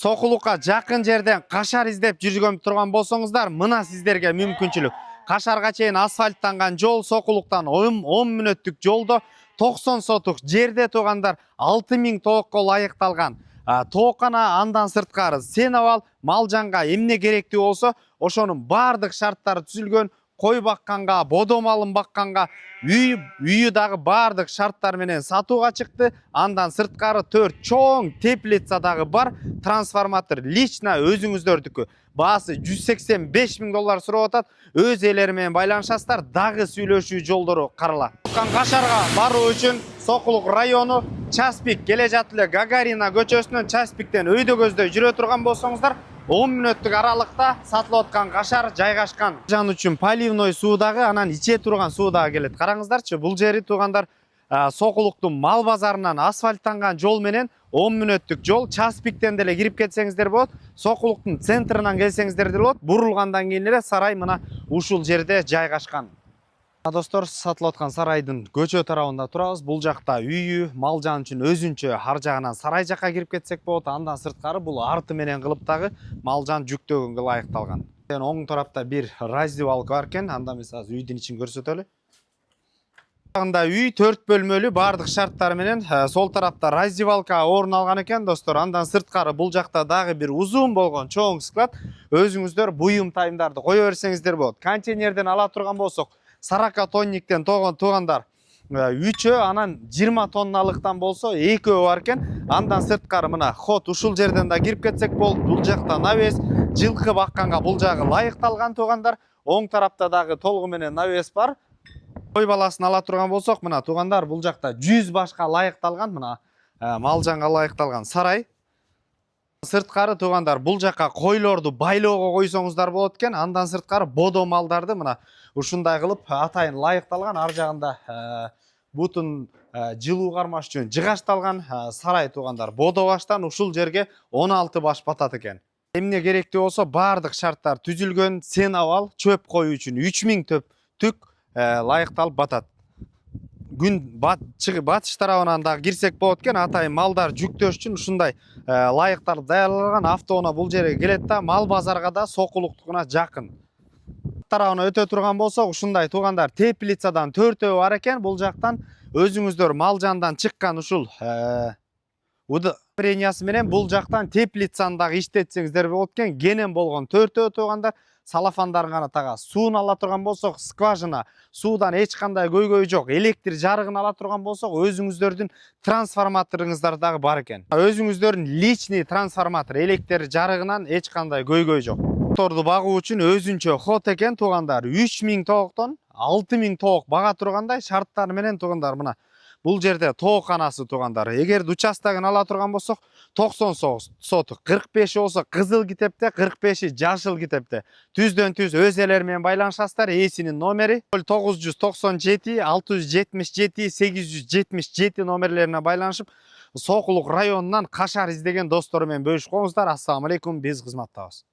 Сокулукка жакын жерден кашар издеп жүргөн турган болсоңуздар, мына сиздерге мүмкүнчүлүк. Кашарга чейин асфальттанган жол Сокулуктан 10 мүнөттүк жолдо 90 сотук жерде тугандар 6000 тоокко лайыкталган. Тооккана андан сырткары сенабал малжанга эмне керектүү болсо, ошонун бардык шарттары түзүлгөн. Кой бакканга, бодо малын бакканга, үйү дагы бардык шарттар менен сатууга чыкты. Андан сырткары 4 чоң теплица дагы бар. Трансформатор лично өзүңүздөрдүкү. Баасы $185.000 сурап атат. Өз ээлери менен байланышасыздар, дагы сүйлөшүү жолдору карала. Кашарга баруу үчүн Сокулук району Часпик келе жатып эле Гагарина көчөсүнөн Часпиктен өйдө көздөй жүрө турган болсоңуздар, 10 мүнөттүк аралыкта сатылып аткан кашар жайгашкан. Жан үчүн поливной суу дагы, анан иче турган суу дагы келет. Караңыздарчы, бул жери тугандар Сокулуктун мал базарынан асфальттанган жол менен 10 мүнөттүк жол. Часпиктен деле кирип кетсеңиздер болот. Сокулуктун центринан келсеңиздер деле болот. Бурулгандан кийин эле сарай мына ушул жерде жайгашкан. Достор, сатылып аткан сарайдын көчө тарабында турабыз. Бул жакта үйү, малжан үчүн өзүнчө ар жагынан сарай жакка кирип кетсек болот. Андан сырткары бул арты менен кылыптагы малжан жүктөгөнгө лайыкталган. Оң тарапта бир раздевалка бар экен. Анда мен азыр үйдүн ичин көрсөтөлү. Анда үй 4 бөлмөлүү, бардык шарттары менен. Сол тарапта раздевалка орун алган экен, достор. Андан сырткары бул жакта дагы бир узун болгон чоң склад. Өзүңүздөр буюм тайымдарды кое берсеңиздер болот. Контейнерден ала турган болсок, 40 тонниктен тугандар 3-ө, анан 20 тонналыктан болсо 2-өө бар экен. Андан сырткары мына ход ушул жерден да кирип кетсек болот. Бул жакта навес, жылкы бакканга бул жагы лайыкталган тугандар. Оң тарапта дагы толугу менен навес бар. Кой баласын ала турган болсок, мына тугандар бул жакта 100 башка лайыкталган, мына малжанга лайыкталган сарай. Сырткары тугандар бул жакка койлорду байлоого койсоңуздар болот экен. Андан сырткары бодо малдарды мына ушундай кылып атайын лайыкталган. Ар жагында бутун жылуу кармаш үчүн жыгашталган сарай тугандар. Бодо баштан ушул жерге 16 баш батат экен. Эмне керектүү болсо, бардык шарттар түзүлгөн. Сенабал чөп коюу үчүн 3000 түк лайыкталып батат. Күн батыш тарабынан да кирсек болот экен. Атайын малдар жүктөш үчүн ушундай лайыкталып даярдалган. Автоунаа бул жерге келет да, мал базарга да Сокулуктукуна жакын. Тарабына өтө турган болсок, ушундай тугандар теплицадан 4-өө бар экен. Бул жактан өзүңүздөр малжандан чыккан ушул удобрениясы менен бул жактан теплицаны дагы иштетсеңиздер болот экен. Кенен болгон 4-өө тугандар. Салафандарын гана тага. Суун ала турган болсок, скважина, суудан эч кандай көйгөй жок. Электр жарыгын ала турган болсок, өзүңүздөрдүн трансформаторуңуздар дагы бар экен. Өзүңүздөрдүн личный трансформатор, электр жарыгынан эч кандай көйгөй жок. Моторду багуу үчүн өзүнчө ход экен тугандар. 3000 тооктон 6000 тоок бага тургандай шарттар менен тугандар. Мына бул жерде тоокканасы тугандар. Эгер участогун ала турган болсок, 90 сотук, 45 болсо кызыл китепте, 45 жашыл китепте. Түздөн түз өз ээлери менен байланышасыздар. Ээсинин номери 997 677 877 номерлерине байланышып, Сокулук районунан кашар издеген достору менен бөлүшүп коңуздар. Ассаламу алейкум, биз кызматтабыз.